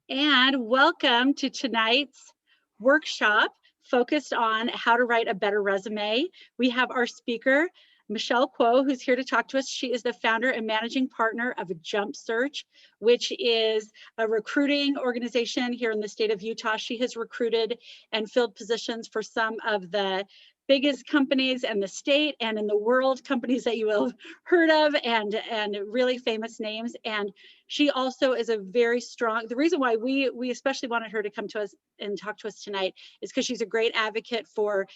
And welcome to tonight's workshop focused on how to write a better resume. We have our speaker, Michelle Kuo, who's here to talk to us. She is the founder and managing partner of Jump Search, which is a recruiting organization here in the state of Utah. She has recruited and filled positions for some of the biggest companies in the state and in the world, companies that you will have heard of, and really famous names. And she also is a very strong, the reason why we especially wanted her to come to us and talk to us tonight is because she's a great advocate for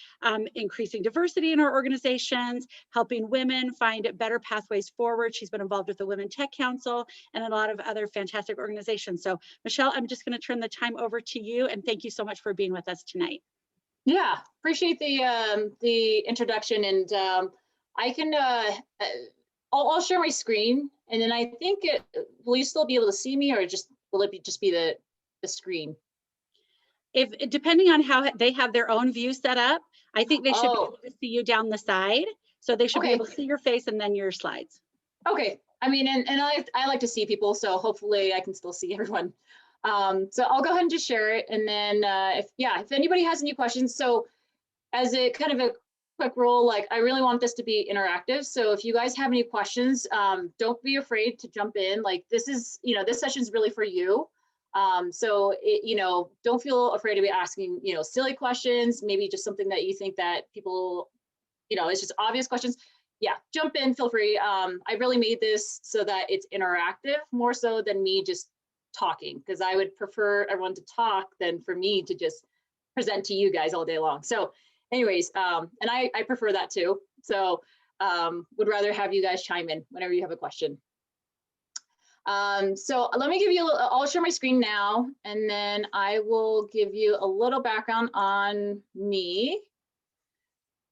increasing diversity in our organizations, helping women find better pathways forward. She's been involved with the Women Tech Council and a lot of other fantastic organizations. So Michelle, I'm just going to turn the time over to you, and thank you so much for being with us tonight. Yeah, appreciate the introduction, and I can I'll share my screen, and then I think will you still be able to see me, or will it just be the screen? If depending on how they have their own view set up, I think they should be able to see you down the side, so they should be able to see your face and then your slides. Okay, I mean, and I like to see people, so hopefully I can still see everyone. So I'll go ahead and just share it, and then if anybody has any questions, so as a kind of a quick rule, like I really want this to be interactive. So if you guys have any questions, don't be afraid to jump in. Like this is, this session is really for you. So don't feel afraid to be asking, silly questions, maybe just something that you think that people, it's just obvious questions. Yeah, jump in, feel free. I really made this so that it's interactive more so than me just talking, because I would prefer everyone to talk than for me to just present to you guys all day long. So anyways, and I prefer that too. So would rather have you guys chime in whenever you have a question. So let me give you, I'll share my screen now, and then I will give you a little background on me.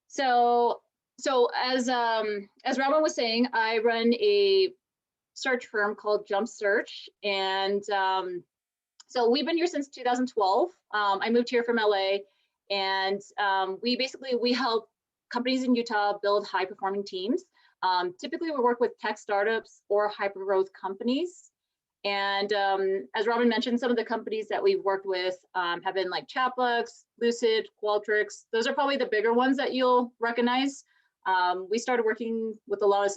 So as Robin was saying, I run a search firm called Jump Search, and so we've been here since 2012. I moved here from LA, and we help companies in Utah build high performing teams. Typically we work with tech startups or hyper growth companies. And as Robin mentioned, some of the companies that we've worked with have been like Chatbooks, Lucid, Qualtrics. Those are probably the bigger ones that you'll recognize. We started working with a lot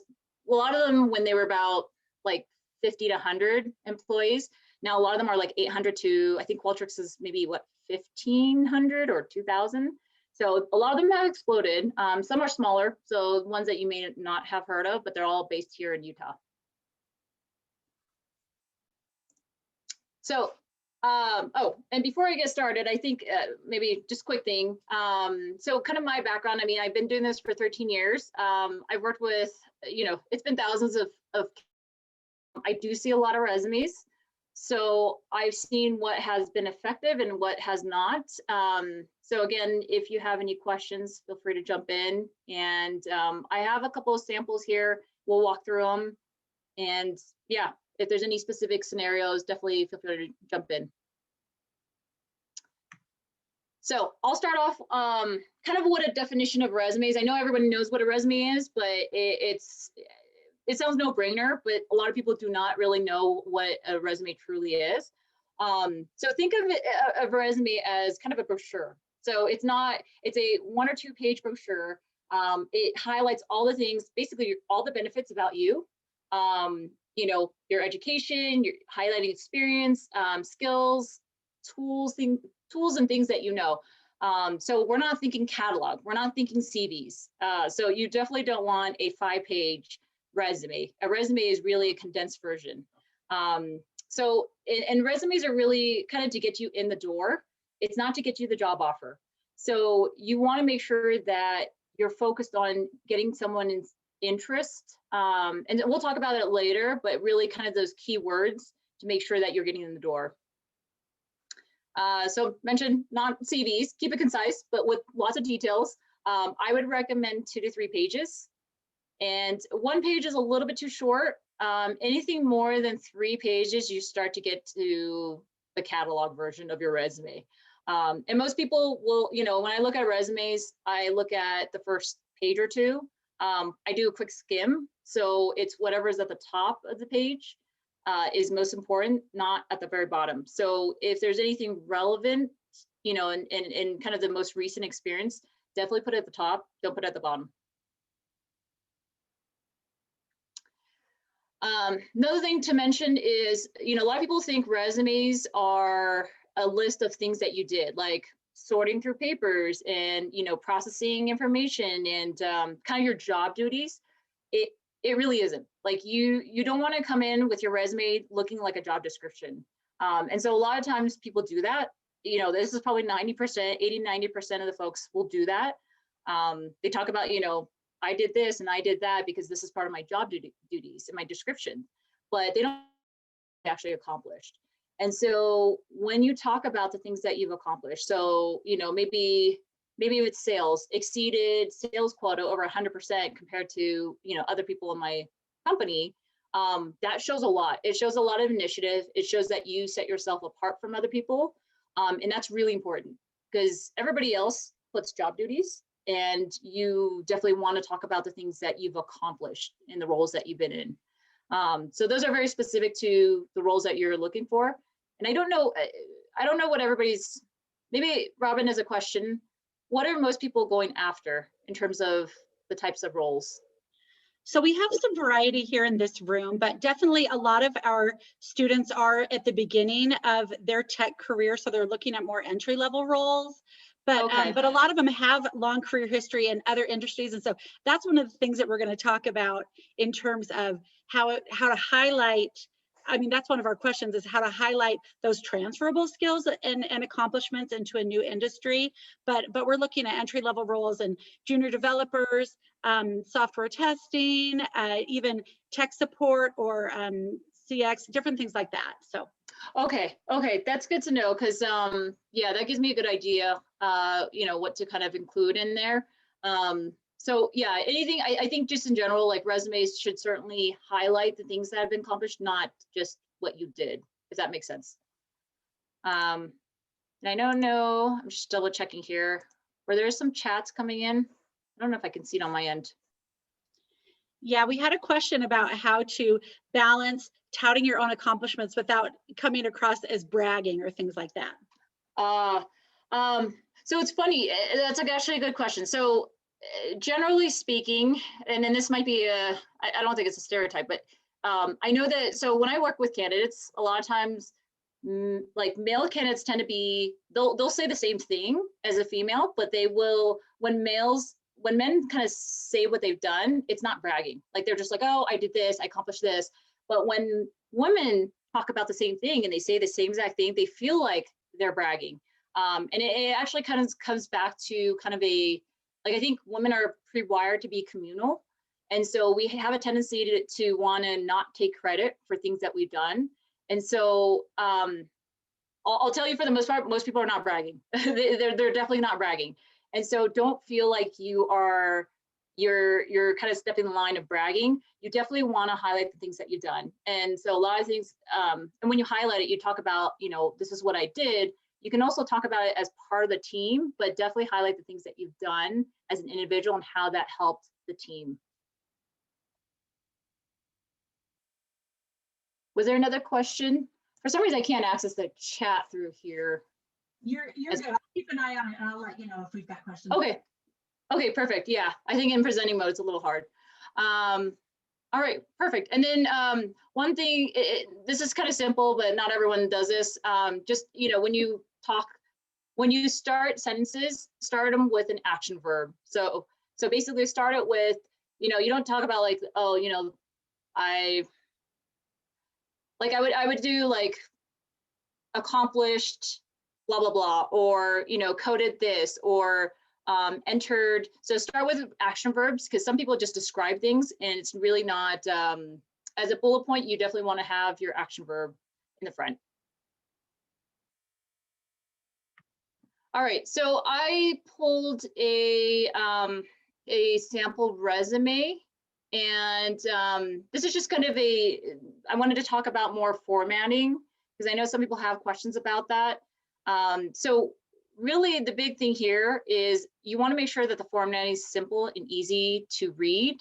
of them when they were about like 50 to 100 employees. Now, a lot of them are like 800 to, I think Qualtrics is maybe what, 1,500 or 2,000. So a lot of them have exploded. Some are smaller, so ones that you may not have heard of, but they're all based here in Utah. So, and before I get started, I think maybe just quick thing. So kind of my background, I mean, I've been doing this for 13 years. I've worked with, it's been thousands of, I do see a lot of resumes. So I've seen what has been effective and what has not. So again, if you have any questions, feel free to jump in. And I have a couple of samples here. We'll walk through them. And yeah, if there's any specific scenarios, definitely feel free to jump in. So I'll start off kind of what a definition of resumes. I know everybody knows what a resume is, but it sounds no-brainer, but a lot of people do not really know what a resume truly is. So think of it, a resume as kind of a brochure. So it's a 1 or 2 page brochure. It highlights all the things, basically all the benefits about you, your education, your highlighting experience, skills, tools and things that you know. So we're not thinking catalog, we're not thinking CVs. So you definitely don't want a 5-page resume. A resume is really a condensed version. And resumes are really kind of to get you in the door. It's not to get you the job offer. So you want to make sure that you're focused on getting someone's interest. And we'll talk about it later, but really kind of those key words to make sure that you're getting in the door. So mention not CVs, keep it concise, but with lots of details. I would recommend 2 to 3 pages. And 1 page is a little bit too short. Anything more than 3 pages, you start to get to the catalog version of your resume. And most people will, when I look at resumes, I look at the first page or 2. I do a quick skim. So it's whatever's at the top of the page. is most important, not at the very bottom. So if there's anything relevant, you know, and kind of the most recent experience, definitely put it at the top, don't put it at the bottom. Another thing to mention is, you know, a lot of people think resumes are a list of things that you did, like sorting through papers and, you know, processing information and kind of your job duties. It really isn't. Like you don't want to come in with your resume looking like a job description. And so a lot of times people do that. You know, this is probably 90%, 80, 90% of the folks will do that. They talk about, you know, I did this and I did that because this is part of my job duties and my description, but they don't actually accomplished. And so when you talk about the things that you've accomplished, so, you know, maybe it's sales, exceeded sales quota over 100% compared to, you know, other people in my company, that shows a lot. It shows a lot of initiative. It shows that you set yourself apart from other people. And that's really important because everybody else puts job duties, and you definitely want to talk about the things that you've accomplished in the roles that you've been in. So those are very specific to the roles that you're looking for. And I don't know what everybody's, maybe Robin has a question. What are most people going after in terms of the types of roles? So we have some variety here in this room, but definitely a lot of our students are at the beginning of their tech career. So they're looking at more entry-level roles. But a lot of them have long career history in other industries. And so that's one of the things that we're going to talk about in terms of how to highlight. I mean, that's one of our questions, is how to highlight those transferable skills and accomplishments into a new industry. But we're looking at entry-level roles and junior developers, software testing, even tech support or CX, different things like that. So. Okay, that's good to know, because yeah, that gives me a good idea, you know, what to kind of include in there. So yeah, anything, I think just in general, like resumes should certainly highlight the things that have been accomplished, not just what you did, if that makes sense. And I don't know, I'm just double checking here, where there's some chats coming in. I don't know if I can see it on my end. Yeah, we had a question about how to balance touting your own accomplishments without coming across as bragging or things like that. So it's funny, that's actually a good question. So generally speaking, and then this might be I don't think it's a stereotype, but I know that, so when I work with candidates, a lot of times, like male candidates tend to be, they'll say the same thing as a female, but they will, when men kind of say what they've done, it's not bragging. Like they're just like, oh, I did this, I accomplished this. But when women talk about the same thing and they say the same exact thing, they feel like they're bragging. And it actually kind of comes back to kind of like I think women are pre-wired to be communal. And so we have a tendency to want to not take credit for things that we've done. And so I'll tell you, for the most part, most people are not bragging. They're definitely not bragging. And so don't feel like you're kind of stepping the line of bragging. You definitely want to highlight the things that you've done. And so a lot of things, and when you highlight it, you talk about, you know, this is what I did. You can also talk about it as part of the team, but definitely highlight the things that you've done as an individual and how that helped the team. Was there another question? For some reason, I can't access the chat through here. You're good. I'll keep an eye on it and I'll let you know if we've got questions. Okay, perfect. Yeah, I think in presenting mode, it's a little hard. All right, perfect. And then one thing, this is kind of simple, but not everyone does this. Just, you know, when you start sentences, start them with an action verb. So basically start it with, you know, you don't talk about like, oh, you know, I would do like accomplished, blah, blah, blah, or, you know, coded this, or entered. So start with action verbs, because some people just describe things and it's really not, as a bullet point, you definitely want to have your action verb in the front. All right, so I pulled a sample resume, and this is just kind of I wanted to talk about more formatting, because I know some people have questions about that. So really the big thing here is you want to make sure that the formatting is simple and easy to read.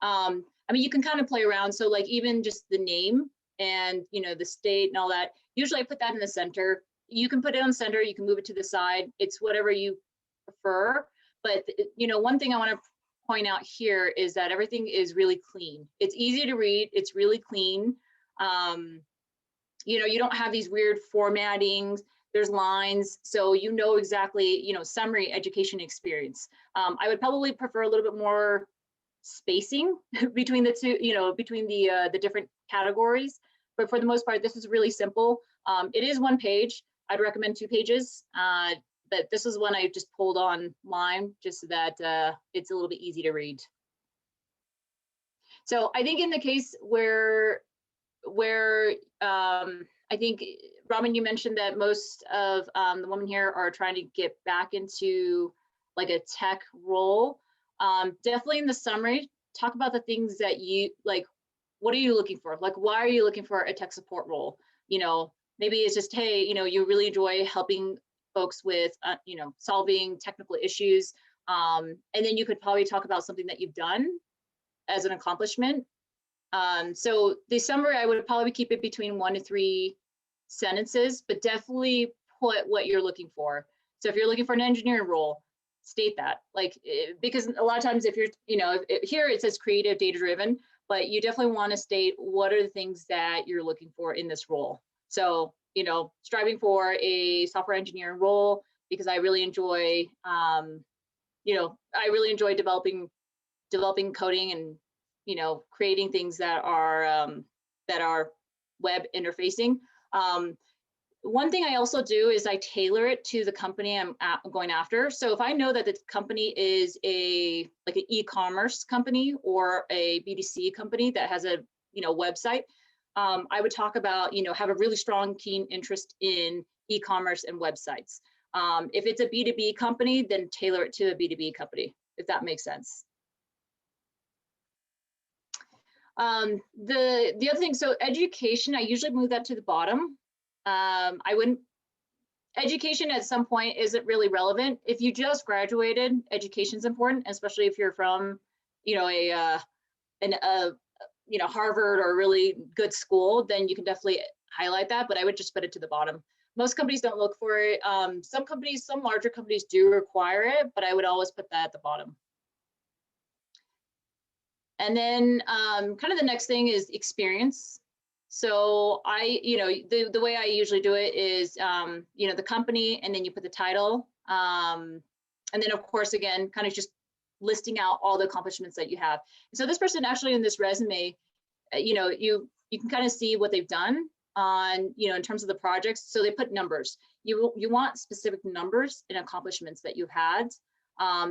I mean, you can kind of play around. So like even just the name, and the state and all that. Usually I put that in the center. You can put it on center, you can move it to the side. It's whatever you prefer. But one thing I want to point out here is that everything is really clean. It's easy to read. It's really clean. You don't have these weird formatting. There's lines, so exactly, summary, education, experience. I would probably prefer a little bit more spacing between the two, between the different categories. But for the most part, this is really simple. It is one page. I'd recommend 2 pages. But this is one I just pulled online just so that it's a little bit easy to read. So I think in the case where I think, Robin, you mentioned that most of the women here are trying to get back into like a tech role. Definitely in the summary, talk about the things that you like. What are you looking for? Like, why are you looking for a tech support role? Maybe it's just, hey, you really enjoy helping folks with, solving technical issues. And then you could probably talk about something that you've done as an accomplishment. So the summary, I would probably keep it between 1 to 3 sentences, but definitely put what you're looking for. So if you're looking for an engineering role, state that, because a lot of times if you're, here it says creative, data driven, but you definitely want to state what are the things that you're looking for in this role. So, striving for a software engineering role because I really enjoy, I really enjoy developing coding and, creating things that are web interfacing. One thing I also do is I tailor it to the company I'm going after. So if I know that the company is like an e-commerce company or a B2C company that has a website, I would talk about have a really strong, keen interest in e-commerce and websites. If it's a B2B company, then tailor it to a B2B company, if that makes sense. The other thing, so education, I usually move that to the bottom. Education at some point isn't really relevant. If you just graduated, education's important, especially if you're from, Harvard or a really good school, then you can definitely highlight that, but I would just put it to the bottom. Most companies don't look for it. Some larger companies do require it, but I would always put that at the bottom. And then kind of the next thing is experience. So the way I usually do it is, the company, and then you put the title. And then of course, again, kind of just listing out all the accomplishments that you have. So this person actually in this resume, you can kind of see what they've done on, in terms of the projects. So they put numbers. You want specific numbers and accomplishments that you've had.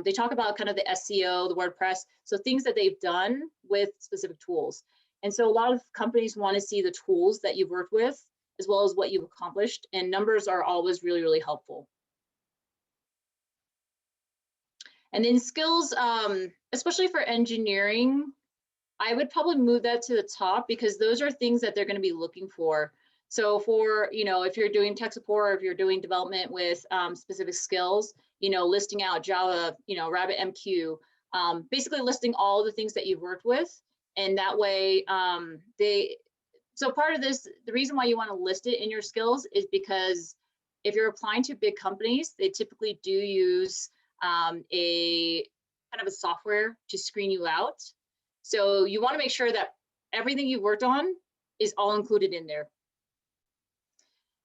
They talk about kind of the SEO, the WordPress, so things that they've done with specific tools. And so a lot of companies want to see the tools that you've worked with, as well as what you've accomplished, and numbers are always really, really helpful. And then skills, especially for engineering, I would probably move that to the top because those are things that they're going to be looking for. So for, if you're doing tech support, or if you're doing development with specific skills, listing out Java, RabbitMQ, basically listing all the things that you've worked with. And that way, so part of this, the reason why you want to list it in your skills is because if you're applying to big companies, they typically do use a kind of a software to screen you out. So you want to make sure that everything you've worked on is all included in there.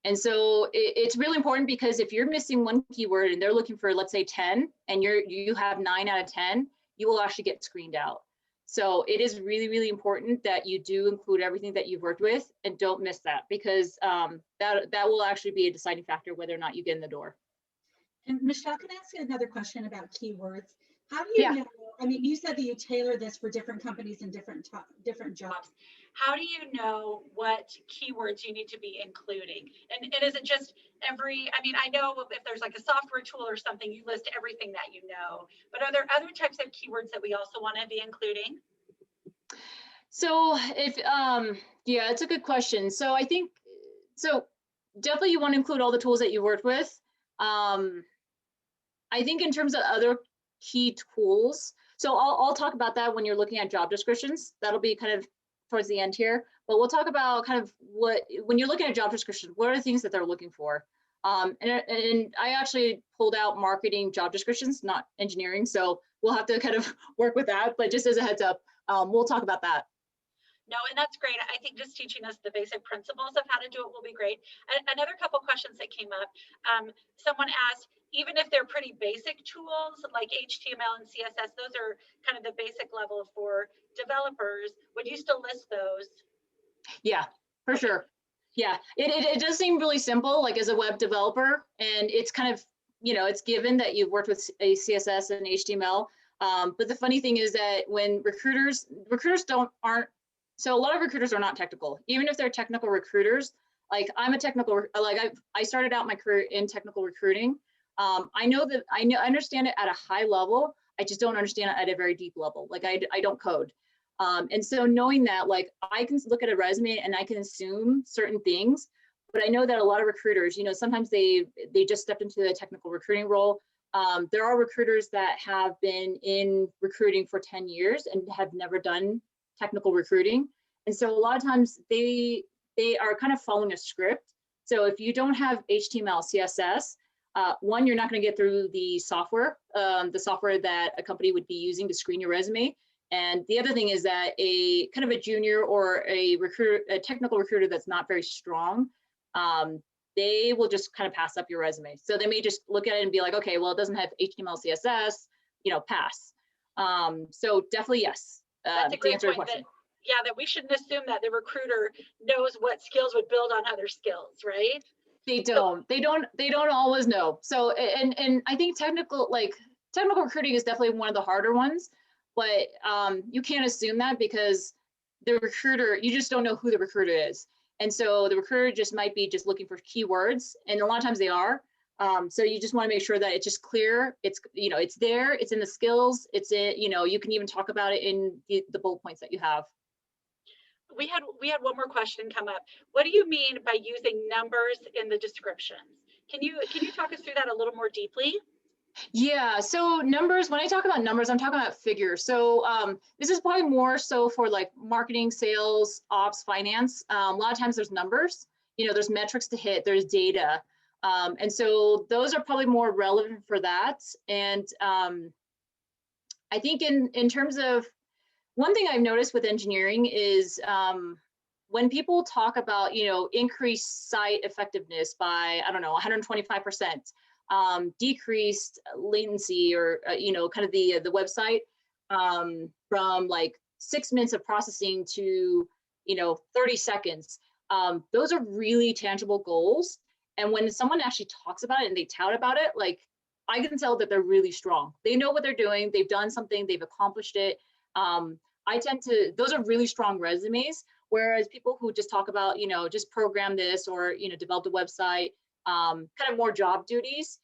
And so it's really important because if you're missing one keyword and they're looking for, let's say 10, and you have 9 out of 10, you will actually get screened out. So it is really, really important that you do include everything that you've worked with and don't miss that, because that will actually be a deciding factor whether or not you get in the door. And Michelle, can I ask you another question about keywords? How do you know, I mean, you said that you tailor this for different companies and different jobs. How do you know what keywords you need to be including? And is it just I know if there's like a software tool or something, you list everything that you know, but are there other types of keywords that we also want to be including? So yeah, it's a good question. So I think, definitely you want to include all the tools that you worked with. I think in terms of other key tools, so I'll talk about that when you're looking at job descriptions. That'll be kind of towards the end here, but we'll talk about kind of when you're looking at job descriptions, what are the things that they're looking for? And I actually pulled out marketing job descriptions, not engineering. So we'll have to kind of work with that, but just as a heads up, we'll talk about that. No, and that's great. I think just teaching us the basic principles of how to do it will be great. Another couple questions that came up. Someone asked, even if they're pretty basic tools like HTML and CSS, those are kind of the basic level for developers. Would you still list those? Yeah, for sure. Yeah, it does seem really simple, like as a web developer, and it's kind of, it's given that you've worked with a CSS and HTML. But the funny thing is that when recruiters aren't, so a lot of recruiters are not technical, even if they're technical recruiters. Like I'm a technical, like I started out my career in technical recruiting. I understand it at a high level. I just don't understand it at a very deep level. Like I don't code. And so knowing that, like I can look at a resume and I can assume certain things, but I know that a lot of recruiters, sometimes they just stepped into the technical recruiting role. There are recruiters that have been in recruiting for 10 years and have never done technical recruiting. And so a lot of times they are kind of following a script. So if you don't have HTML, CSS, one, you're not going to get through the software that a company would be using to screen your resume. And the other thing is that a kind of a junior or a technical recruiter that's not very strong, they will just kind of pass up your resume. So they may just look at it and be like, okay, well, it doesn't have HTML, CSS, pass. So definitely yes. That's a great point. That we shouldn't assume that the recruiter knows what skills would build on other skills, right? They don't. They don't always know. So and I think technical recruiting is definitely one of the harder ones. But you can't assume that because the recruiter, you just don't know who the recruiter is. And so the recruiter just might be just looking for keywords, and a lot of times they are. So you just want to make sure that it's just clear. It's, it's there, it's in the skills, it's in, you can even talk about it in the bullet points that you have. We had one more question come up. What do you mean by using numbers in the descriptions? Can you talk us through that a little more deeply? Yeah, so numbers, when I talk about numbers, I'm talking about figures. So this is probably more so for like marketing, sales, ops, finance. A lot of times there's numbers, there's metrics to hit, there's data. And so those are probably more relevant for that. And I think in terms of, one thing I've noticed with engineering is when people talk about, increased site effectiveness by, I don't know, 125%, decreased latency or, kind of the website from like 6 minutes of processing to, 30 seconds. Those are really tangible goals. And when someone actually talks about it and they tout about it, like I can tell that they're really strong. They know what they're doing. They've done something, they've accomplished it. Those are really strong resumes. Whereas people who just talk about, just program this or, develop a website, kind of more job duties,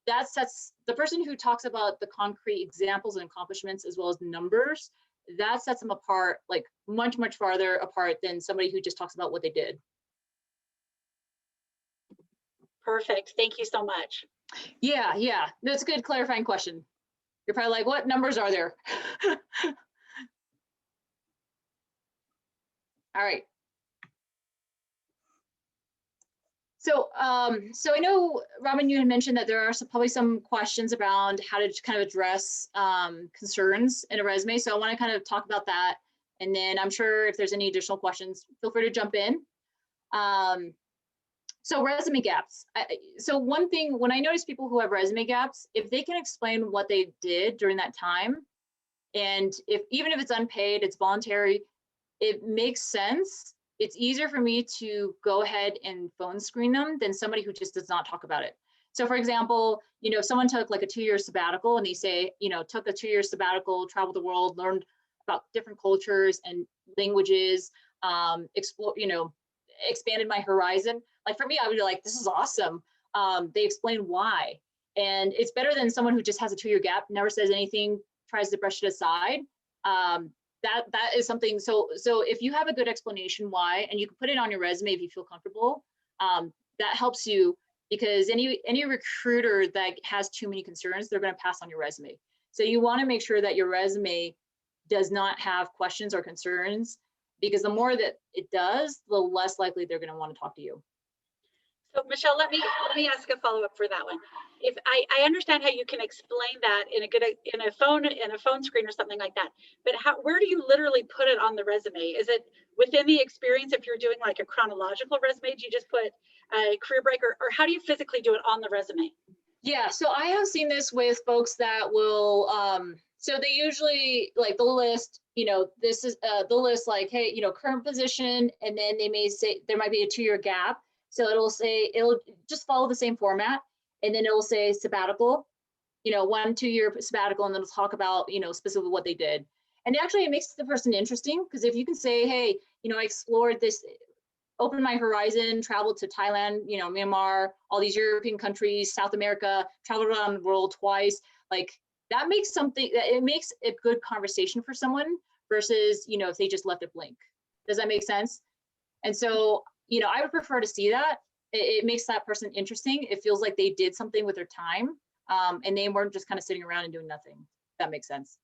that sets the person who talks about the concrete examples and accomplishments as well as numbers, that sets them apart, like much, much farther apart than somebody who just talks about what they did. Perfect. Thank you so much. Yeah. That's a good clarifying question. You're probably like, what numbers are there? All right. So I know, Robin, you had mentioned that there are probably some questions around how to kind of address concerns in a resume. So I want to kind of talk about that. And then I'm sure if there's any additional questions, feel free to jump in. So resume gaps. So one thing, when I notice people who have resume gaps, if they can explain what they did during that time, and even if it's unpaid, it's voluntary, it makes sense. It's easier for me to go ahead and phone screen them than somebody who just does not talk about it. So for example, if someone took like a 2-year sabbatical and they say, took a 2-year sabbatical, traveled the world, learned about different cultures and languages, explore, expanded my horizon. Like for me, I would be like, this is awesome. They explain why. And it's better than someone who just has a 2-year gap, never says anything, tries to brush it aside. That is something. So if you have a good explanation why, and you can put it on your resume if you feel comfortable, that helps you, because any recruiter that has too many concerns, they're going to pass on your resume. So you want to make sure that your resume does not have questions or concerns because the more that it does, the less likely they're going to want to talk to you. So Michelle, let me ask a follow-up for that one. If I understand how you can explain that in a phone screen or something like that, but where do you literally put it on the resume? Is it within the experience? If you're doing like a chronological resume, do you just put a career break, or how do you physically do it on the resume? Yeah, so I have seen this with folks that will, so they usually like they'll list, this is they'll list like, hey, current position, and then they may say there might be a 2-year gap. So it'll just follow the same format, and then it'll say sabbatical, 1-2-year sabbatical, and then it'll talk about, specifically what they did. And actually it makes the person interesting, because if you can say, hey, I explored this, opened my horizon, traveled to Thailand, Myanmar, all these European countries, South America, traveled around the world twice, like that makes it makes a good conversation for someone versus, if they just left it blank. Does that make sense? And so, I would prefer to see that. It makes that person interesting. It feels like they did something with their time, and they weren't just kind of sitting around and doing nothing. If that makes sense.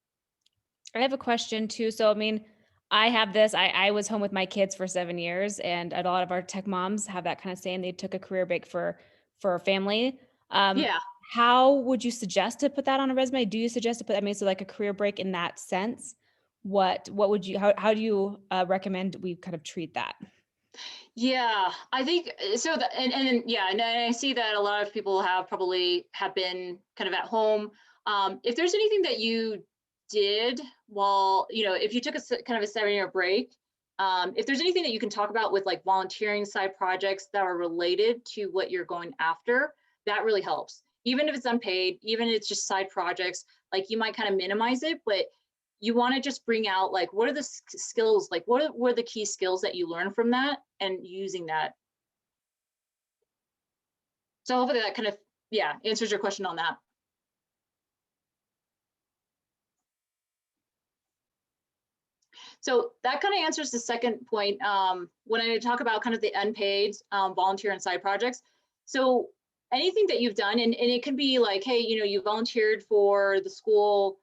I have a question too. So, I mean, I have this, I was home with my kids for 7 years, and a lot of our tech moms have that kind of saying they took a career break for a family. Yeah. How would you suggest to put that on a resume? Do you suggest to put, so like a career break in that sense? What would you, how do you recommend we kind of treat that? Yeah, I think so. And yeah, and I see that a lot of people have been kind of at home. If there's anything that you did while, if you took kind of a 7-year break, if there's anything that you can talk about with like volunteering side projects that are related to what you're going after, that really helps. Even if it's unpaid, even if it's just side projects, like you might kind of minimize it, but you want to just bring out like, what are the skills, like what were the key skills that you learned from that and using that. So hopefully that kind of, answers your question on that. So that kind of answers the second point when I talk about kind of the unpaid volunteer and side projects. So anything that you've done, and it can be like, hey, you volunteered for the school,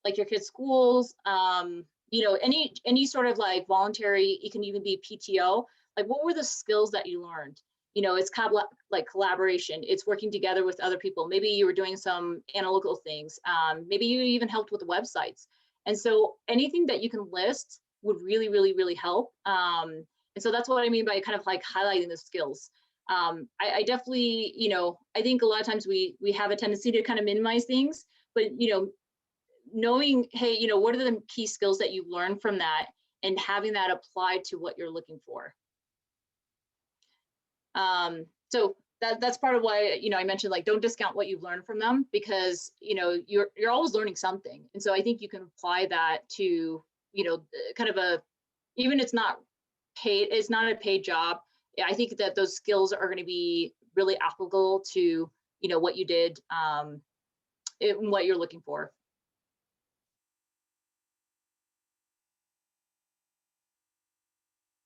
like your kids' schools, any sort of like voluntary, it can even be PTO. Like, what were the skills that you learned? It's kind of like collaboration. It's working together with other people. Maybe you were doing some analytical things. Maybe you even helped with the websites. And so anything that you can list would really, really, really help. And so that's what I mean by kind of like highlighting the skills. I definitely, I think a lot of times we have a tendency to kind of minimize things, but, knowing, hey, what are the key skills that you've learned from that and having that applied to what you're looking for. So that's part of why, I mentioned like, don't discount what you've learned from them, because, you're always learning something. And so I think you can apply that to, kind of even it's not a paid job. I think that those skills are going to be really applicable to, what you did, what you're looking for.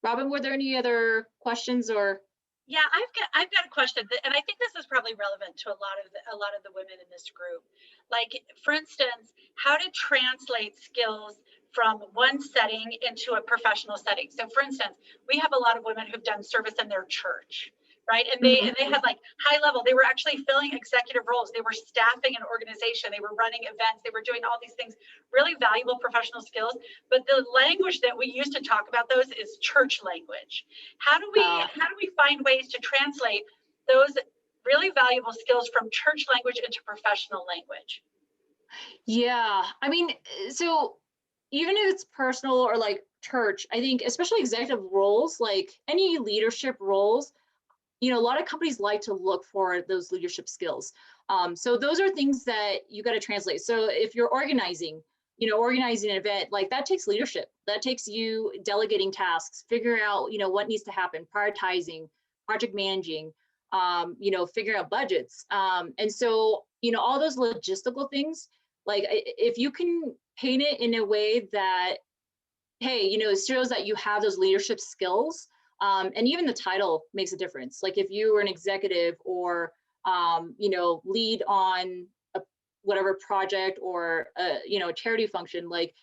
Robin, were there any other questions or? Yeah, I've got a question, and I think this is probably relevant to a lot of the women in this group. Like, for instance, how to translate skills from one setting into a professional setting. So, for instance, we have a lot of women who've done service in their church, right? And they had like high level. They were actually filling executive roles. They were staffing an organization. They were running events. They were doing all these things, really valuable professional skills. But the language that we use to talk about those is church language. How do we find ways to translate those really valuable skills from church language into professional language? Yeah, I mean, so even if it's personal or like church, I think especially executive roles, like any leadership roles, a lot of companies like to look for those leadership skills. So those are things that you got to translate. So if you're organizing an event, like that takes leadership. That takes you delegating tasks, figuring out, what needs to happen, prioritizing, project managing, figuring out budgets. And so, all those logistical things, like if you can paint it in a way that, hey, it shows that you have those leadership skills, and even the title makes a difference. Like if you were an executive or, lead on whatever project or, a charity function, like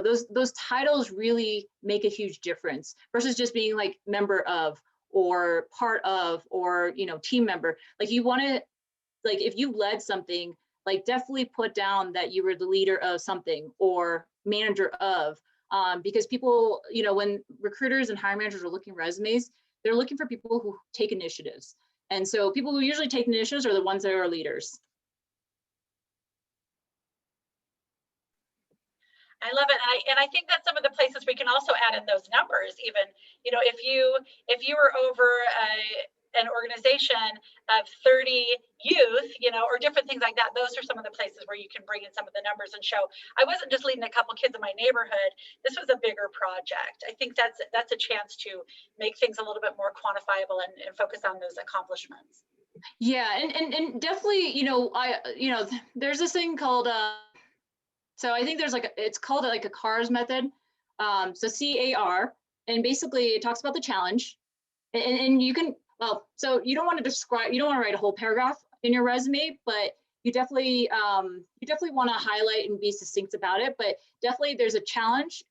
those titles really make a huge difference versus just being like member of or part of or team member. Like you want to, like if you led something, like definitely put down that you were the leader of something or manager of, because people, when recruiters and hiring managers are looking resumes, they're looking for people who take initiatives. And so people who usually take initiatives are the ones that are leaders. I love it. And I think that's some of the places we can also add in those numbers. Even, if you were over an organization of 30 youth, or different things like that, those are some of the places where you can bring in some of the numbers and show, I wasn't just leading a couple kids in my neighborhood. This was a bigger project. I think that's a chance to make things a little bit more quantifiable and focus on those accomplishments. Yeah, and definitely, there's this thing called so I think there's it's called like a CARS method. So CAR, and basically it talks about the challenge, and you can, so you don't want to write a whole paragraph in your resume, but you definitely want to highlight and be succinct about it. But definitely there's a challenge,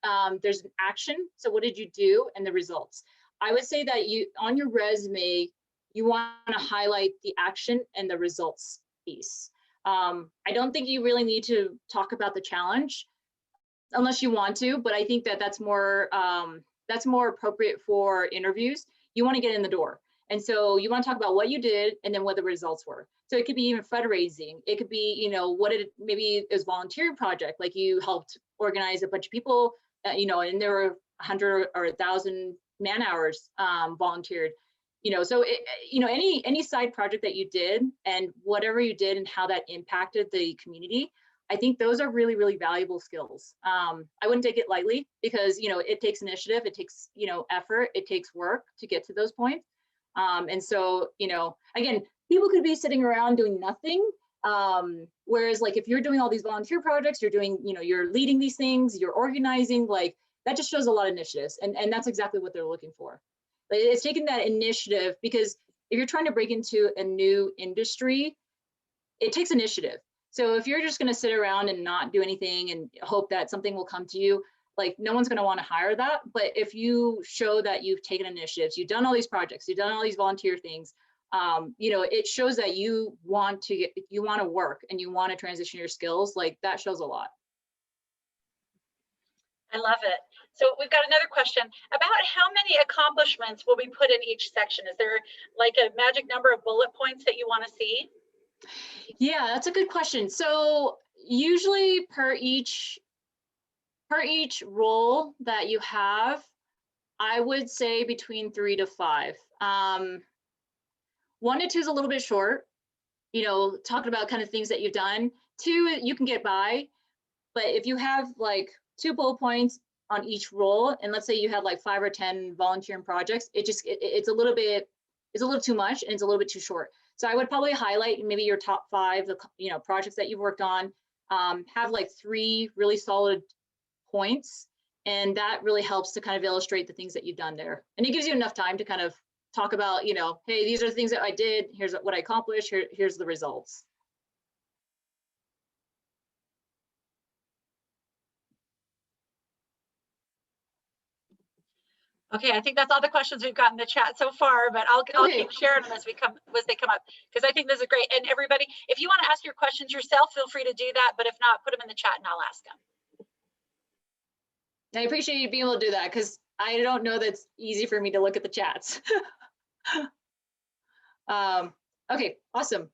there's an action. So what did you do and the results? I would say that on your resume, you want to highlight the action and the results piece. I don't think you really need to talk about the challenge unless you want to, but I think that's more appropriate for interviews. You want to get in the door. And so you want to talk about what you did and then what the results were. So it could be even fundraising. It could be, maybe it was volunteer project, like you helped organize a bunch of people, and there were 100 or 1,000 man hours volunteered. So any side project that you did and whatever you did and how that impacted the community, I think those are really, really valuable skills. I wouldn't take it lightly because, it takes initiative, it takes, effort, it takes work to get to those points. And so, again, people could be sitting around doing nothing. Whereas like if you're doing all these volunteer projects, you're doing, you're leading these things, you're organizing, like that just shows a lot of initiatives. And that's exactly what they're looking for. It's taking that initiative, because if you're trying to break into a new industry, it takes initiative. So if you're just going to sit around and not do anything and hope that something will come to you, like no one's going to want to hire that. But if you show that you've taken initiatives, you've done all these projects, you've done all these volunteer things, it shows that you want to work and you want to transition your skills. Like that shows a lot. I love it. So we've got another question about how many accomplishments will we put in each section? Is there like a magic number of bullet points that you want to see? Yeah, that's a good question. So usually per each role that you have, I would say between 3 to 5. 1 to 2 is a little bit short, talking about kind of things that you've done. 2, you can get by, but if you have like 2 bullet points on each role, and let's say you have like 5 or 10 volunteering projects, it's a little too much and it's a little bit too short. So I would probably highlight maybe your top 5, projects that you've worked on, have like 3 really solid points. And that really helps to kind of illustrate the things that you've done there. And it gives you enough time to kind of talk about, hey, these are the things that I did. Here's what I accomplished. Here's the results. Okay, I think that's all the questions we've got in the chat so far, but I'll keep sharing them as they come up, because I think this is great. And everybody, if you want to ask your questions yourself, feel free to do that. But if not, put them in the chat and I'll ask them. I appreciate you being able to do that, because I don't know that's easy for me to look at the chats. Okay, awesome.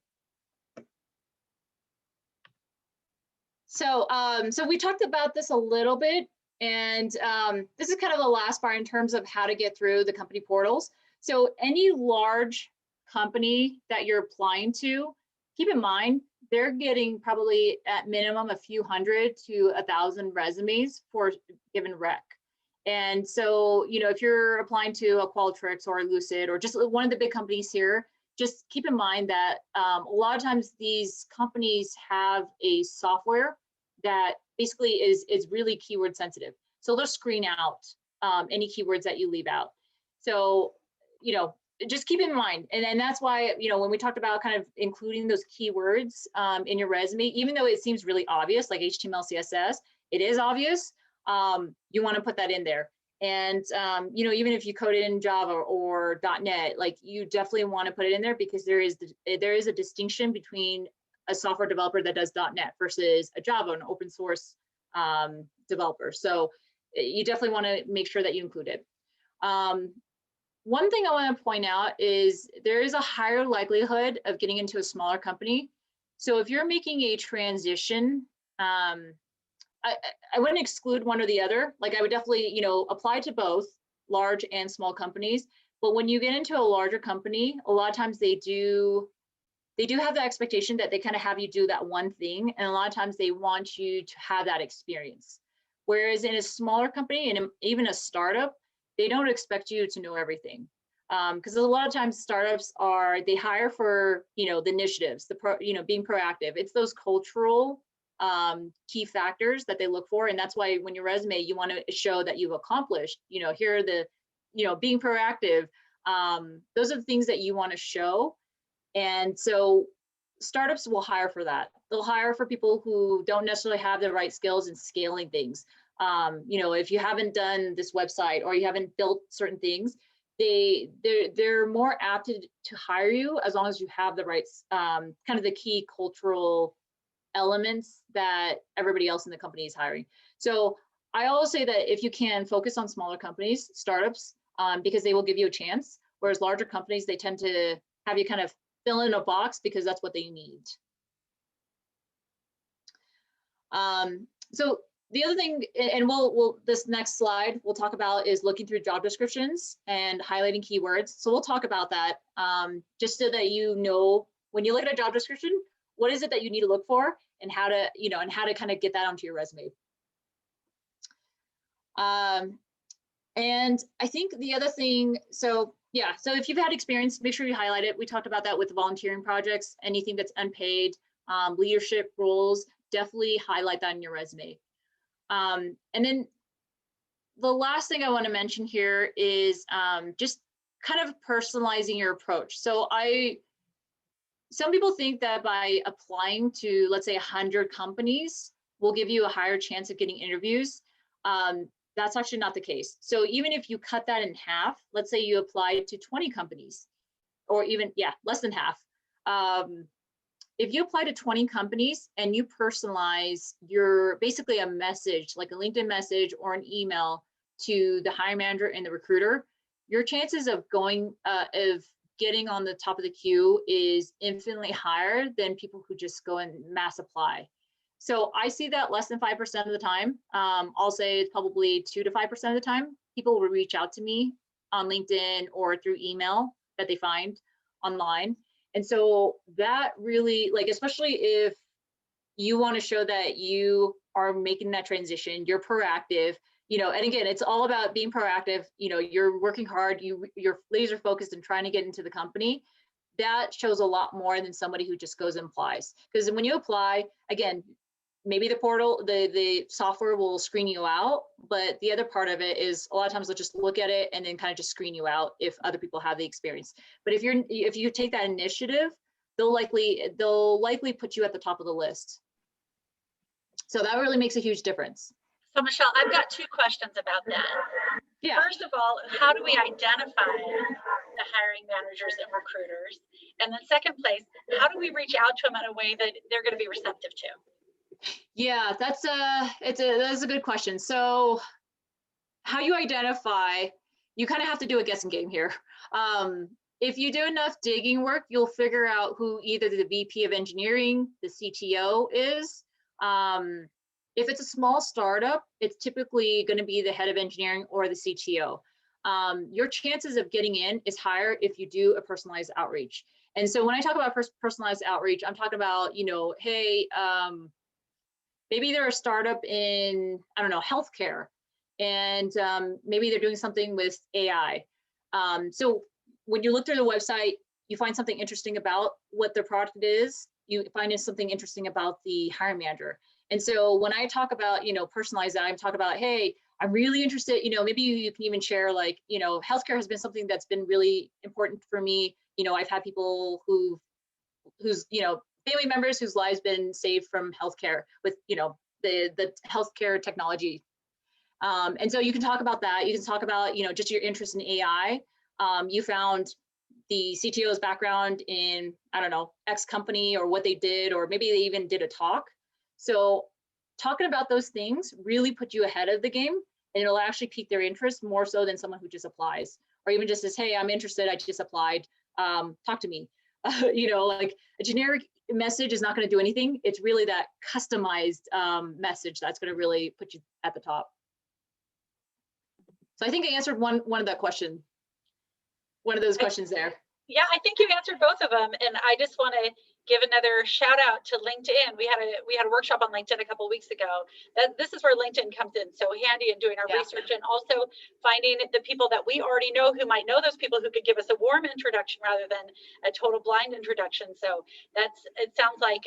So, so we talked about this a little bit, and this is kind of the last part in terms of how to get through the company portals. So any large company that you're applying to, keep in mind, they're getting probably at minimum a few hundred to 1,000 resumes for given rec. And so, if you're applying to a Qualtrics or a Lucid or just one of the big companies here, just keep in mind that a lot of times these companies have a software that basically is really keyword sensitive. So they'll screen out any keywords that you leave out. So, just keep in mind. And that's why, when we talked about kind of including those keywords in your resume, even though it seems really obvious, like HTML, CSS, it is obvious. you want to put that in there. And, you know, even if you code it in Java or .NET, like you definitely want to put it in there because there is a distinction between a software developer that does .NET versus a Java, an open source developer. So you definitely want to make sure that you include it. One thing I want to point out is there is a higher likelihood of getting into a smaller company. So if you're making a transition, I wouldn't exclude one or the other. Like I would definitely, you know, apply to both large and small companies. But when you get into a larger company, a lot of times they do have the expectation that they kind of have you do that one thing. And a lot of times they want you to have that experience. Whereas in a smaller company and even a startup, they don't expect you to know everything. Because a lot of times startups they hire for, you know, the initiatives, being proactive. It's those cultural key factors that they look for. And that's why when your resume, you want to show that you've accomplished, you know, here are the, you know, being proactive. Those are the things that you want to show. And so startups will hire for that. They'll hire for people who don't necessarily have the right skills in scaling things. You know, if you haven't done this website or you haven't built certain things, they're more apt to hire you as long as you have the right kind of the key cultural elements that everybody else in the company is hiring. So I always say that if you can focus on smaller companies, startups, because they will give you a chance, whereas larger companies, they tend to have you kind of fill in a box because that's what they need. So the other thing, and we'll this next slide we'll talk about is looking through job descriptions and highlighting keywords. So we'll talk about that just so that you know when you look at a job description, what is it that you need to look for and how to, you know, and how to kind of get that onto your resume. And I think the other thing, so yeah, so if you've had experience, make sure you highlight it. We talked about that with the volunteering projects, anything that's unpaid, leadership roles, definitely highlight that in your resume. And then the last thing I want to mention here is just kind of personalizing your approach. So some people think that by applying to, let's say, 100 companies will give you a higher chance of getting interviews. That's actually not the case. So even if you cut that in half, let's say you applied to 20 companies, or even, yeah, less than half. If you apply to 20 companies and you personalize basically a message, like a LinkedIn message or an email to the hiring manager and the recruiter, your chances of getting on the top of the queue is infinitely higher than people who just go and mass apply. So I see that less than 5% of the time. I'll say it's probably 2 to 5% of the time. People will reach out to me on LinkedIn or through email that they find online. And so that really, like, especially if you want to show that you are making that transition, you're proactive, you know, and again, it's all about being proactive. You know, you're working hard, you're laser focused and trying to get into the company. That shows a lot more than somebody who just goes and applies. Because when you apply, again, maybe the portal, the software will screen you out, but the other part of it is a lot of times they'll just look at it and then kind of just screen you out if other people have the experience. But if you take that initiative, they'll likely put you at the top of the list. So that really makes a huge difference. So Michelle, I've got 2 questions about that. Yeah. First of all, how do we identify the hiring managers and recruiters? And then second place, how do we reach out to them in a way that they're going to be receptive to? Yeah, that's a good question. So how you identify, you kind of have to do a guessing game here. If you do enough digging work, you'll figure out who either the VP of engineering, the CTO is. If it's a small startup, it's typically going to be the head of engineering or the CTO. Your chances of getting in is higher if you do a personalized outreach. And so when I talk about personalized outreach, I'm talking about, you know, hey, maybe they're a startup in, I don't know, healthcare, and maybe they're doing something with AI. So when you look through the website, you find something interesting about what their product is, you find something interesting about the hiring manager. And so when I talk about, you know, personalize that, I'm talking about, hey, I'm really interested, you know, maybe you can even share, like, you know, healthcare has been something that's been really important for me. You know, I've had people who's, you know, family members whose lives been saved from healthcare with, you know, the healthcare technology. And so you can talk about that. You can talk about, just your interest in AI. You found the CTO's background in, I don't know, X company or what they did, or maybe they even did a talk. So talking about those things really put you ahead of the game, and it'll actually pique their interest more so than someone who just applies, or even just says, hey, I'm interested, I just applied, talk to me. Like a generic message is not going to do anything. It's really that customized message that's going to really put you at the top. So I think I answered one of that question. One of those questions there. Yeah, I think you answered both of them. And I just want to give another shout out to LinkedIn. We had a workshop on LinkedIn a couple of weeks ago. This is where LinkedIn comes in so handy in doing our research, and also finding the people that we already know who might know those people who could give us a warm introduction rather than a total blind introduction. So it sounds like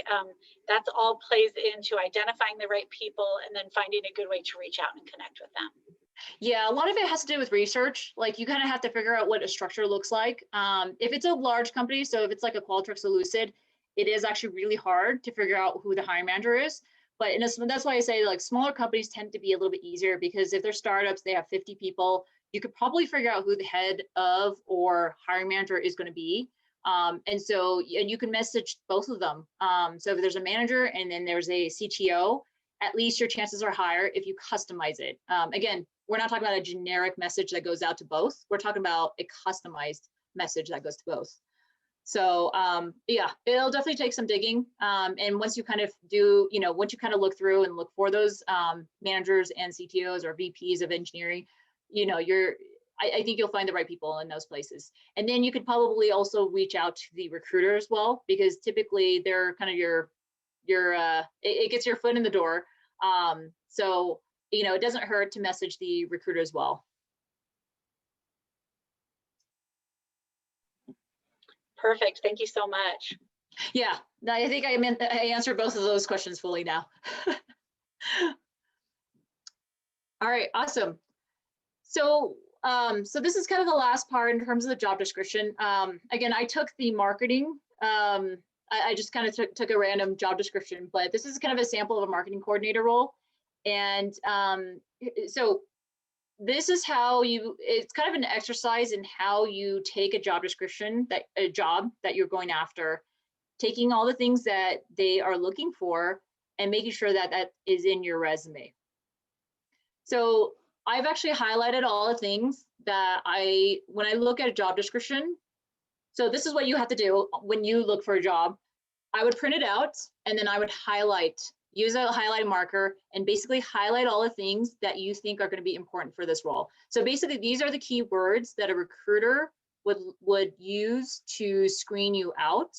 that's all plays into identifying the right people and then finding a good way to reach out and connect with them. Yeah, a lot of it has to do with research. Like you kind of have to figure out what a structure looks like. If it's a large company, so if it's like a Qualtrics or Lucid, it is actually really hard to figure out who the hiring manager is. But that's why I say like smaller companies tend to be a little bit easier, because if they're startups, they have 50 people, you could probably figure out who the head of or hiring manager is going to be. And you can message both of them. So if there's a manager and then there's a CTO, at least your chances are higher if you customize it. Again, we're not talking about a generic message that goes out to both. We're talking about a customized message that goes to both. So yeah, it'll definitely take some digging. And once you kind of do, once you kind of look through and look for those managers and CTOs or VPs of engineering, I think you'll find the right people in those places. And then you could probably also reach out to the recruiter as well, because typically they're kind of it gets your foot in the door. So, it doesn't hurt to message the recruiter as well. Perfect. Thank you so much. Yeah, I think I answered both of those questions fully now. All right, awesome. So, so this is kind of the last part in terms of the job description. Again, I took the marketing. I just kind of took a random job description, but this is kind of a sample of a marketing coordinator role. And so this is how it's kind of an exercise in how you take a job description, a job that you're going after, taking all the things that they are looking for and making sure that that is in your resume. So I've actually highlighted all the things that when I look at a job description. So this is what you have to do when you look for a job. I would print it out and then I would use a highlight marker and basically highlight all the things that you think are going to be important for this role. So basically these are the key words that a recruiter would use to screen you out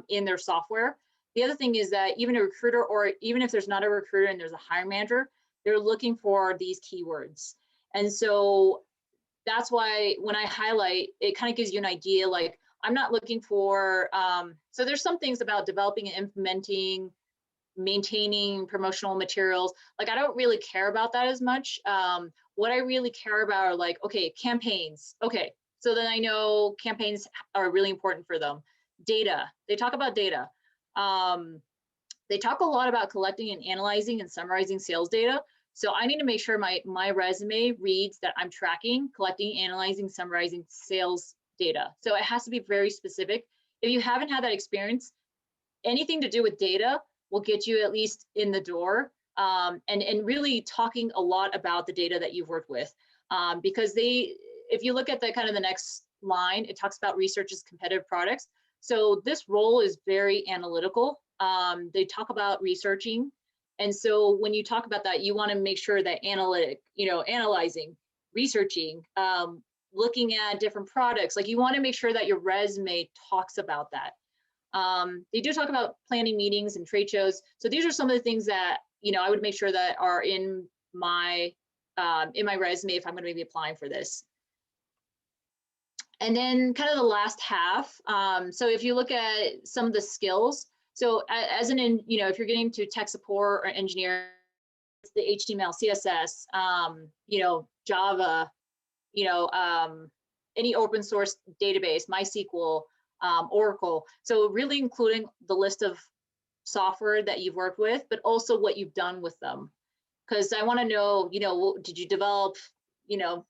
in their software. The other thing is that even a recruiter, or even if there's not a recruiter and there's a hiring manager, they're looking for these keywords. And so that's why when I highlight, it kind of gives you an idea, like I'm not looking for, so there's some things about developing and implementing, maintaining promotional materials. Like I don't really care about that as much. What I really care about are like, okay, campaigns. Okay, so then I know campaigns are really important for them. Data, they talk about data. They talk a lot about collecting and analyzing and summarizing sales data. So I need to make sure my resume reads that I'm tracking, collecting, analyzing, summarizing sales data. So it has to be very specific. If you haven't had that experience, anything to do with data will get you at least in the door, and really talking a lot about the data that you've worked with. Because if you look at the kind of the next line, it talks about research as competitive products. So this role is very analytical. They talk about researching. And so when you talk about that, you want to make sure that analyzing, researching, looking at different products, like you want to make sure that your resume talks about that. They do talk about planning meetings and trade shows. So these are some of the things that, I would make sure that are in my resume if I'm going to be applying for this. And then kind of the last half. So if you look at some of the skills, so if you're getting to tech support or engineer, it's the HTML, CSS, Java, any open source database, MySQL, Oracle. So really including the list of software that you've worked with, but also what you've done with them. because I want to know, did you develop, the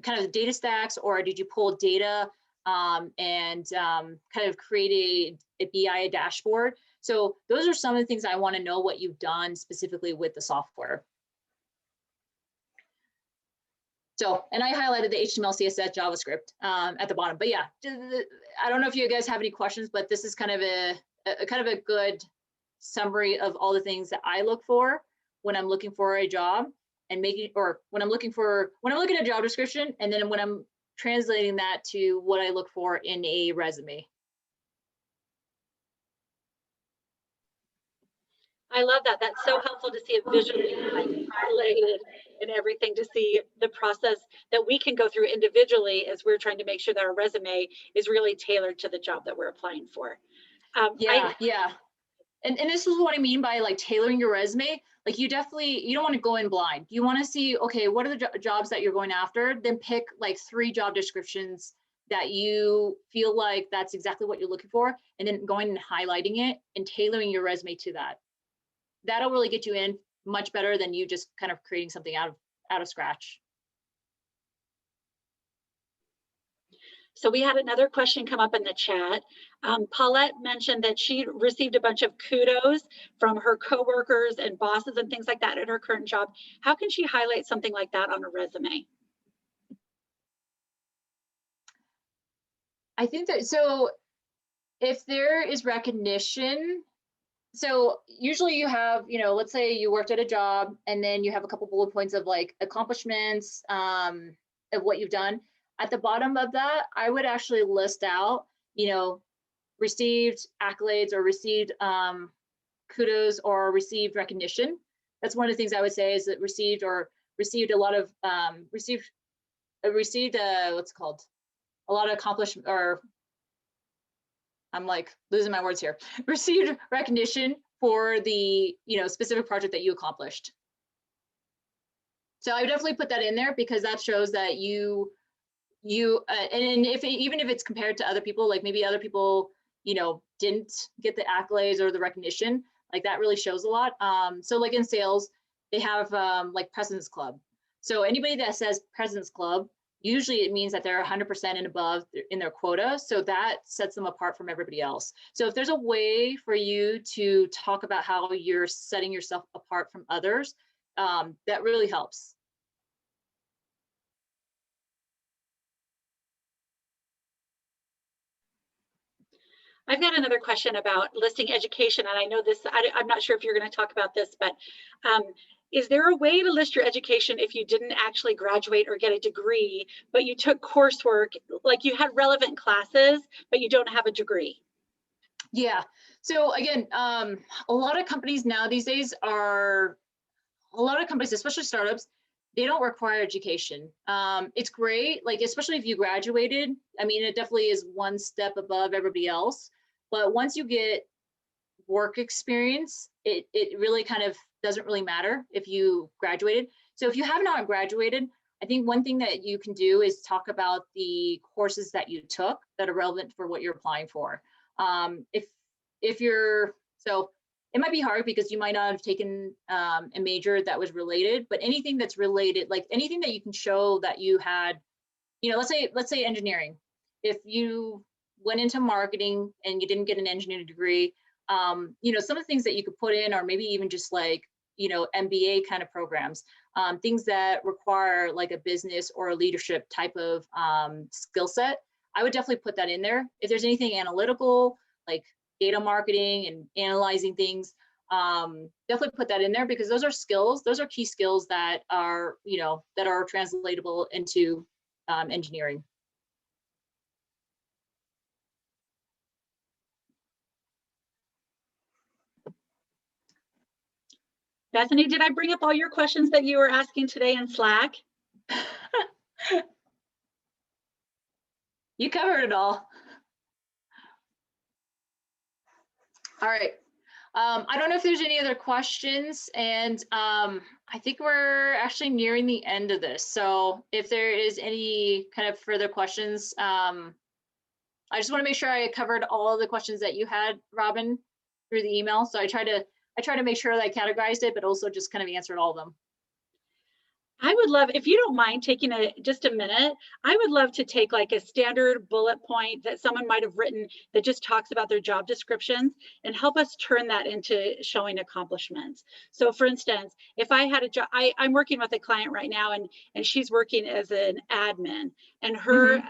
kind of the data stacks, or did you pull data and kind of create a BI dashboard? So those are some of the things I want to know what you've done specifically with the software. So, and I highlighted the HTML, CSS, JavaScript at the bottom. But yeah, I don't know if you guys have any questions, but this is kind of a good summary of all the things that I look for when I'm looking for a job, and when I'm looking at a job description, and then when I'm translating that to what I look for in a resume. I love that. That's so helpful to see it visually highlighted and everything, to see the process that we can go through individually as we're trying to make sure that our resume is really tailored to the job that we're applying for. Yeah. And this is what I mean by like tailoring your resume. Like you don't want to go in blind. You want to see, okay, what are the jobs that you're going after? Then pick like 3 job descriptions that you feel like that's exactly what you're looking for, and then going and highlighting it and tailoring your resume to that. That'll really get you in much better than you just kind of creating something out of scratch. So we had another question come up in the chat. Paulette mentioned that she received a bunch of kudos from her coworkers and bosses and things like that at her current job. How can she highlight something like that on a resume? I think that, so if there is recognition, so usually you have, let's say you worked at a job and then you have a couple bullet points of like accomplishments of what you've done. At the bottom of that, I would actually list out, received accolades or received kudos or received recognition. That's one of the things I would say, is that received a lot of what's it called? A lot of accomplishment, or I'm like losing my words here. Received recognition for the specific project that you accomplished. So I would definitely put that in there, because that shows that and even if it's compared to other people, like maybe other people didn't get the accolades or the recognition, like that really shows a lot. So like in sales, they have like President's Club. So anybody that says President's Club, usually it means that they're 100% and above in their quota. So that sets them apart from everybody else. So if there's a way for you to talk about how you're setting yourself apart from others, that really helps. I've got another question about listing education, and I know this, I'm not sure if you're going to talk about this, but is there a way to list your education if you didn't actually graduate or get a degree, but you took coursework, like you had relevant classes, but you don't have a degree? Yeah. So again, a lot of companies now these days especially startups, they don't require education. It's great, like especially if you graduated. I mean, it definitely is one step above everybody else. But once you get work experience, it really kind of doesn't really matter if you graduated. So if you have not graduated, I think one thing that you can do is talk about the courses that you took that are relevant for what you're applying for. If you're, so it might be hard because you might not have taken a major that was related, but anything that's related, like anything that you can show that you had, let's say engineering. If you went into marketing and you didn't get an engineering degree, some of the things that you could put in, or maybe even just like, MBA kind of programs, things that require like a business or a leadership type of skill set. I would definitely put that in there. If there's anything analytical, like data marketing and analyzing things, definitely put that in there, because those are skills, those are key skills that are, that are translatable into engineering. Bethany, did I bring up all your questions that you were asking today in Slack? You covered it all. All right. I don't know if there's any other questions, and I think we're actually nearing the end of this. So if there is any kind of further questions, I just want to make sure I covered all the questions that you had, Robin, through the email. So I tried to I try to make sure that I categorized it, but also just kind of answered all of them. I would love, if you don't mind taking just a minute, I would love to take like a standard bullet point that someone might have written that just talks about their job descriptions and help us turn that into showing accomplishments. So for instance, if I had a job, I'm working with a client right now, and she's working as an admin, and her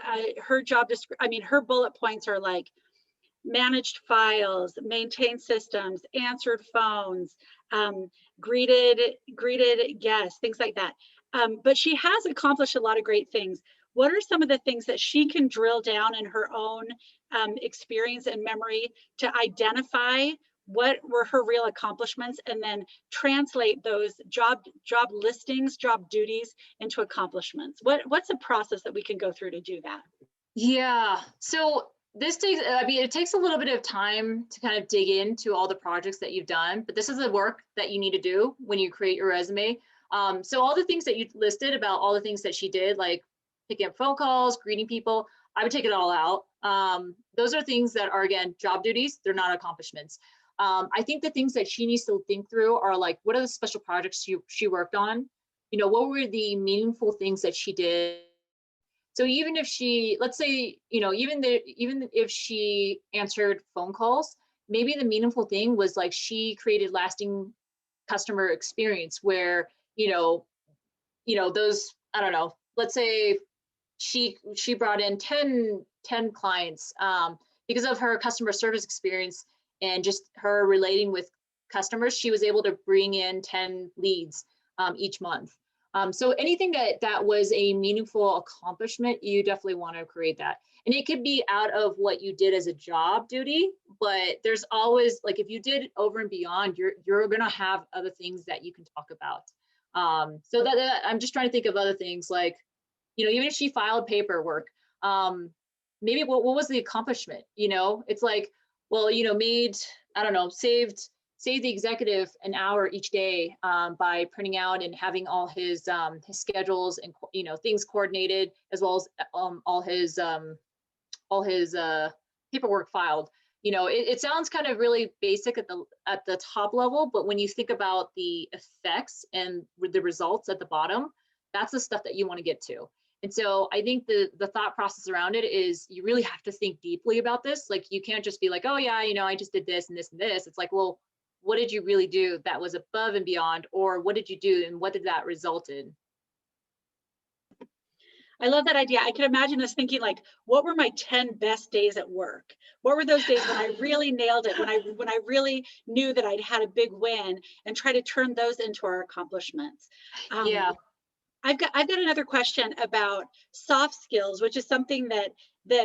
her job her bullet points are like managed files, maintained systems, answered phones, greeted guests, things like that. But she has accomplished a lot of great things. What are some of the things that she can drill down in her own experience and memory to identify what were her real accomplishments, and then translate those job listings, job duties into accomplishments? What's a process that we can go through to do that? Yeah. So this takes, I mean, it takes a little bit of time to kind of dig into all the projects that you've done, but this is the work that you need to do when you create your resume. So all the things that you listed about all the things that she did, like picking up phone calls, greeting people, I would take it all out. Those are things that are, again, job duties. They're not accomplishments. I think the things that she needs to think through are like, what are the special projects she worked on? You know, what were the meaningful things that she did? So even if she, let's say, you know, even if she answered phone calls, maybe the meaningful thing was like she created lasting customer experience where, those, I don't know, let's say she brought in 10 clients because of her customer service experience and just her relating with customers, she was able to bring in 10 leads each month. So anything that was a meaningful accomplishment, you definitely want to create that. And it could be out of what you did as a job duty, but there's always, like, if you did over and beyond, you're going to have other things that you can talk about. So that I'm just trying to think of other things, like, even if she filed paperwork, maybe what was the accomplishment? It's like, well, made, I don't know, saved the executive an hour each day by printing out and having all his schedules and things coordinated, as well as all his paperwork filed. It sounds kind of really basic at the top level, but when you think about the effects and the results at the bottom, that's the stuff that you want to get to. And so I think the thought process around it is you really have to think deeply about this. Like, you can't just be like, oh yeah, I just did this and this and this. It's like, well, what did you really do that was above and beyond, or what did you do and what did that result in? I love that idea. I can imagine us thinking, like, what were my 10 best days at work? What were those days when I really nailed it, when I really knew that I'd had a big win, and try to turn those into our accomplishments. Yeah. I've got another question about soft skills, which is something that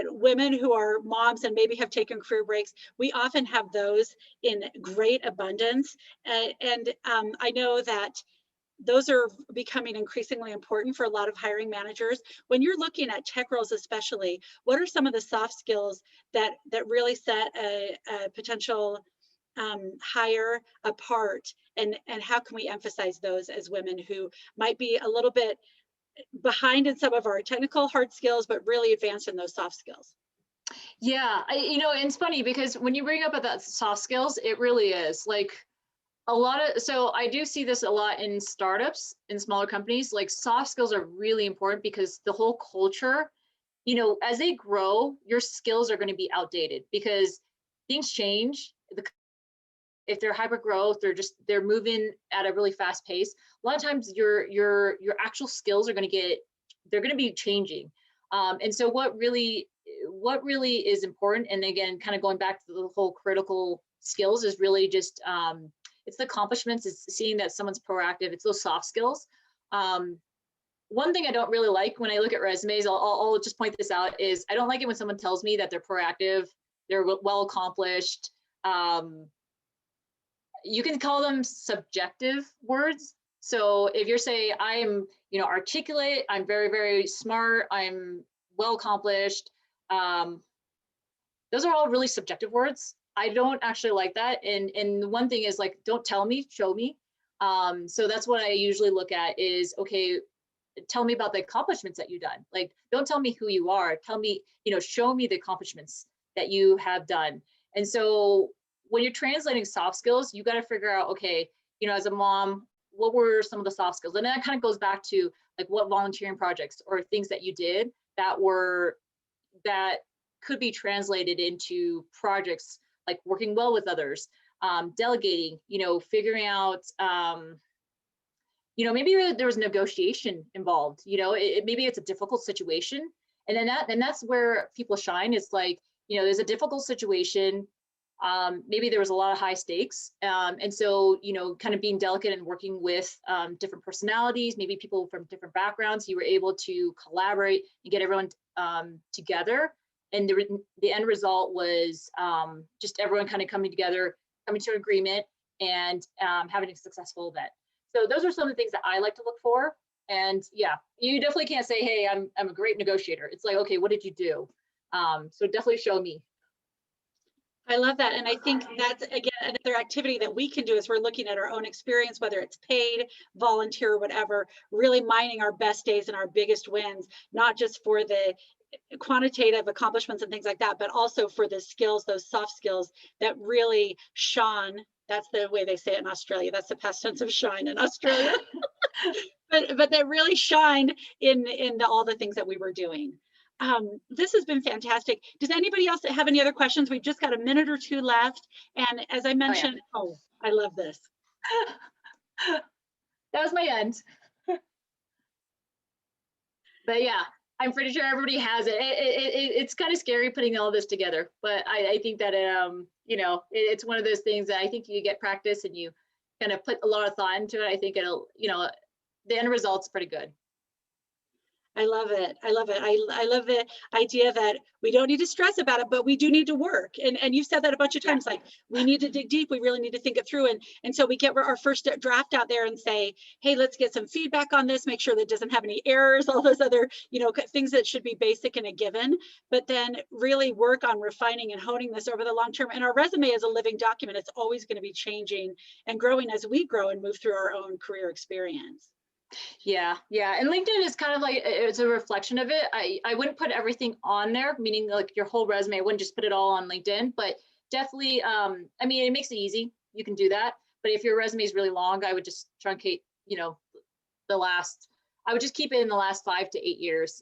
women who are moms and maybe have taken career breaks, we often have those in great abundance. And I know that those are becoming increasingly important for a lot of hiring managers. When you're looking at tech roles especially, what are some of the soft skills that really set a potential hire apart, and how can we emphasize those as women who might be a little bit behind in some of our technical hard skills, but really advanced in those soft skills? Yeah, it's funny because when you bring up about soft skills, it really is like so I do see this a lot in startups, in smaller companies. Like, soft skills are really important because the whole culture, as they grow, your skills are going to be outdated because things change. If they're hyper growth, they're moving at a really fast pace. A lot of times your actual skills are going to be changing. And so what really is important, and again, kind of going back to the whole critical skills, is really just it's the accomplishments, it's seeing that someone's proactive, it's those soft skills. One thing I don't really like when I look at resumes, I'll just point this out, is I don't like it when someone tells me that they're proactive, they're well accomplished. You can call them subjective words. So if you're saying, I am, articulate, I'm very, very smart, I'm well accomplished, those are all really subjective words. I don't actually like that. And the one thing is, like, don't tell me, show me. So that's what I usually look at is, okay, tell me about the accomplishments that you've done. Like, don't tell me who you are. Tell me, show me the accomplishments that you have done. And so when you're translating soft skills, you got to figure out, okay, you know, as a mom, what were some of the soft skills? And that kind of goes back to like what volunteering projects or things that you did that could be translated into projects like working well with others, delegating, you know, figuring out, you know, maybe there was negotiation involved, you know, maybe it's a difficult situation. And then that's where people shine. It's like, you know, there's a difficult situation. Maybe there was a lot of high stakes. And so, you know, kind of being delicate and working with different personalities, maybe people from different backgrounds, you were able to collaborate and get everyone together. And the end result was just everyone kind of coming together, coming to an agreement, and having a successful event. So those are some of the things that I like to look for. And yeah, you definitely can't say, hey, I'm a great negotiator. It's like, okay, what did you do? So definitely show me. I love that. And I think that's, again, another activity that we can do is we're looking at our own experience, whether it's paid, volunteer, or whatever, really mining our best days and our biggest wins, not just for the quantitative accomplishments and things like that, but also for the skills, those soft skills that really shone. That's the way they say it in Australia. That's the past tense of shine in Australia. but that really shined in all the things that we were doing. This has been fantastic. Does anybody else have any other questions? We've just got a minute or two left. And as I mentioned, I love this. That was my end. But yeah, I'm pretty sure everybody has it. It's kind of scary putting all this together, but I think that you know, it's one of those things that I think you get practice and you kind of put a lot of thought into it. I think it'll, you know, the end result's pretty good. I love it. I love it. I love the idea that we don't need to stress about it, but we do need to work. And you've said that a bunch of times, like we need to dig deep. We really need to think it through. And so we get our first draft out there and say, hey, let's get some feedback on this, make sure that it doesn't have any errors, all those other, you know, things that should be basic and a given, but then really work on refining and honing this over the long term. And our resume is a living document. It's always going to be changing and growing as we grow and move through our own career experience. Yeah. And LinkedIn is kind of like, it's a reflection of it. I wouldn't put everything on there, meaning like your whole resume. I wouldn't just put it all on LinkedIn, but definitely, I mean, it makes it easy. You can do that. But if your resume is really long, I would just truncate, you know, I would just keep it in the last 5 to 8 years.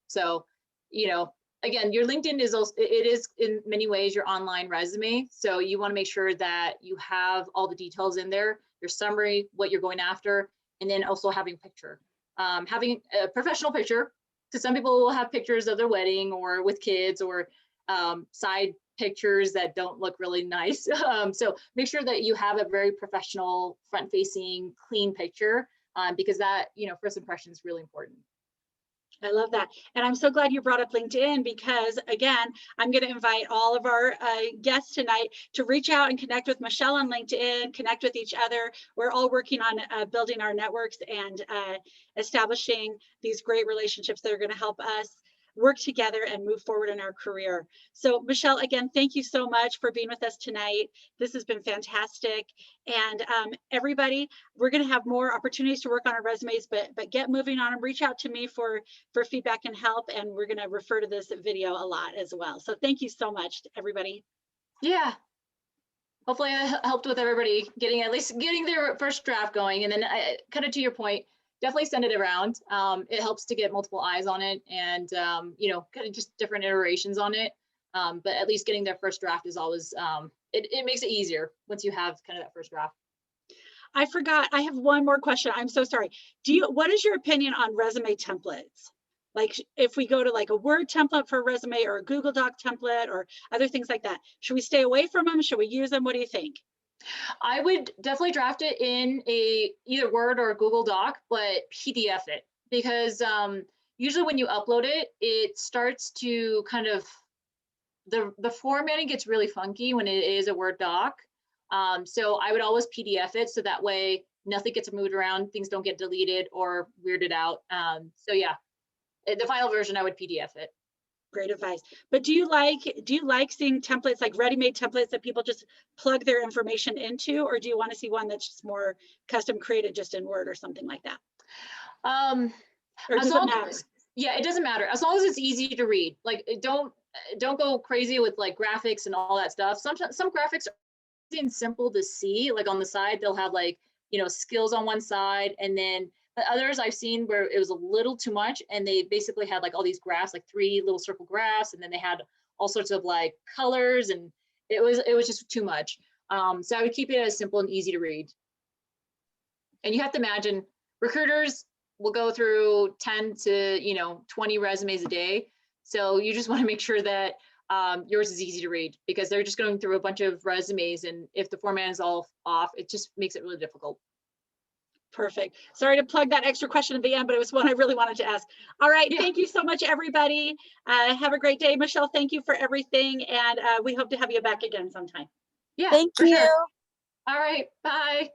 So, you know, again, your LinkedIn is also, it is in many ways your online resume. So you want to make sure that you have all the details in there, your summary, what you're going after, and then also having picture, having a professional picture, because some people will have pictures of their wedding or with kids or side pictures that don't look really nice. So make sure that you have a very professional, front-facing, clean picture, because that, you know, first impression is really important. I love that. And I'm so glad you brought up LinkedIn, because again, I'm going to invite all of our guests tonight to reach out and connect with Michelle on LinkedIn, connect with each other. We're all working on building our networks and establishing these great relationships that are going to help us work together and move forward in our career. So Michelle, again, thank you so much for being with us tonight. This has been fantastic. And everybody, we're going to have more opportunities to work on our resumes, but get moving on them. Reach out to me for feedback and help. And we're going to refer to this video a lot as well. So thank you so much, everybody. Yeah. Hopefully I helped with everybody at least getting their first draft going. And then kind of to your point, definitely send it around. It helps to get multiple eyes on it and, you know, kind of just different iterations on it. But at least getting their first draft is always, it makes it easier once you have kind of that first draft. I forgot, I have one more question. I'm so sorry. What is your opinion on resume templates? Like if we go to like a Word template for a resume or a Google Doc template or other things like that, should we stay away from them? Should we use them? What do you think? I would definitely draft it in either Word or a Google Doc, but PDF it, because usually when you upload it, it starts to kind of, the formatting gets really funky when it is a Word doc. So I would always PDF it, so that way nothing gets moved around, things don't get deleted or weirded out. So yeah, the final version, I would PDF it. Great advice. But do you like seeing templates, like ready-made templates that people just plug their information into, or do you want to see one that's just more custom created just in Word or something like that? Or does it matter? Yeah, it doesn't matter as long as it's easy to read. Like don't go crazy with like graphics and all that stuff. Some graphics and simple to see. Like on the side, they'll have like, skills on one side, and then the others I've seen where it was a little too much, and they basically had like all these graphs, like 3 little circle graphs, and then they had all sorts of like colors, and it was just too much. So I would keep it as simple and easy to read. And you have to imagine recruiters will go through 10 to 20 resumes a day. So you just want to make sure that yours is easy to read, because they're just going through a bunch of resumes, and if the format is all off, it just makes it really difficult. Perfect. Sorry to plug that extra question at the end, but it was one I really wanted to ask. All right. Yeah. Thank you so much, everybody. Have a great day. Michelle, thank you for everything. And we hope to have you back again sometime. Yeah, Thank for you. sure. All right. Bye.